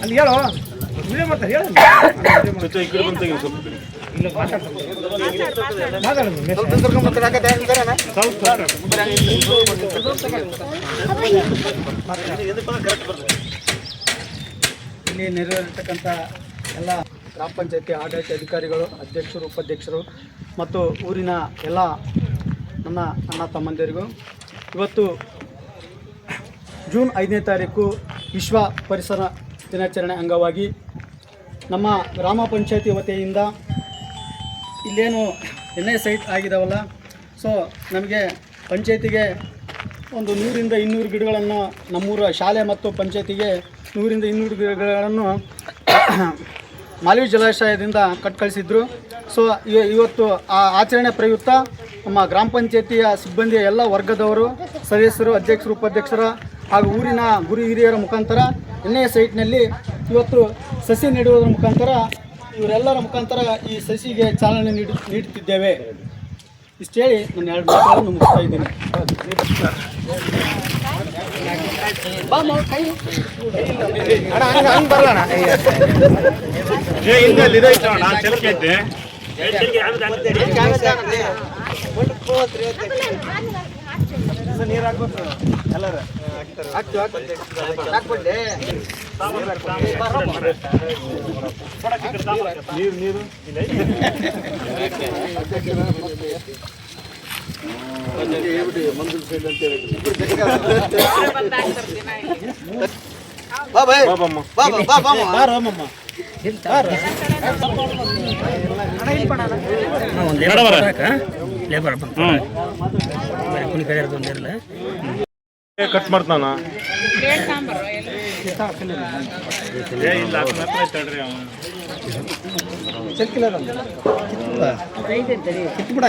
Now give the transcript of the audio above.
ಅಲ್ಲಿ ಹೇಳೋ ವಿಡಿಯೋ ಮಾಡ್ತಾರೆ ಹೇಳು ಈ ಕಡೆ ಬಂತ ಇಲ್ಲ ಇಲ್ಲಿ ನೆರವೇರಿರ್ತಕ್ಕಂಥ ಎಲ್ಲ ಗ್ರಾಮ ಪಂಚಾಯತಿ ಆಡಳಿತ ಅಧಿಕಾರಿಗಳು, ಅಧ್ಯಕ್ಷರು, ಉಪಾಧ್ಯಕ್ಷರು ಮತ್ತು ಊರಿನ ಎಲ್ಲ ನನ್ನ ಅಣ್ಣ ತಮ್ಮಂದಿರಿಗೂ ಇವತ್ತು ಜೂನ್ 5ನೇ ತಾರೀಕು ವಿಶ್ವ ಪರಿಸರ ದಿನಾಚರಣೆ ಅಂಗವಾಗಿ ನಮ್ಮ ಗ್ರಾಮ ಪಂಚಾಯತಿ ವತಿಯಿಂದ ಇಲ್ಲೇನು ಎನ್ಎ ಸೈಟ್ ಆಗಿದಾವಲ್ಲ, ಸೊ ನಮಗೆ ಪಂಚಾಯತಿಗೆ ಒಂದು 100ರಿಂದ 200 ಗಿಡಗಳನ್ನು ನಮ್ಮೂರ ಶಾಲೆ ಮತ್ತು ಪಂಚಾಯತಿಗೆ 100ರಿಂದ 200 ಗಿಡಗಳನ್ನು ಮಾಲವಿ ಜಲಾಶಯದಿಂದ ಕಳಿಸಿದ್ರು. ಸೊ ಇವತ್ತು ಆ ಆಚರಣೆ ಪ್ರಯುಕ್ತ ನಮ್ಮ ಗ್ರಾಮ ಪಂಚಾಯತಿಯ ಸಿಬ್ಬಂದಿಯ ಎಲ್ಲ ವರ್ಗದವರು, ಸದಸ್ಯರು, ಅಧ್ಯಕ್ಷರು, ಉಪಾಧ್ಯಕ್ಷರ ಹಾಗೂ ಊರಿನ ಗುರು ಹಿರಿಯರ ಮುಖಾಂತರ ಎನ್ಎ ಸೈಟ್ನಲ್ಲಿ ಇವತ್ತು ಸಸಿ ನೆಡುವುದರ ಮುಖಾಂತರ ಇವರೆಲ್ಲರ ಮುಖಾಂತರ ಈ ಸಸಿಗೆ ಚಾಲನೆ ನೀಡುತ್ತಿದ್ದೇವೆ. ಇಷ್ಟು ಹೇಳಿ ನಾನು 2 ಮಾತುಗಳನ್ನು ಮುಗಿಸ್ತಾ ಇದ್ದೀನಿ. ನೀರು ಹಾಕ್ಬೇಕು ಎಲ್ಲರೂ ನೀರು ಕಟ್ ಮಾಡ್ತಾನ ಕಿತ್ಬಿಡ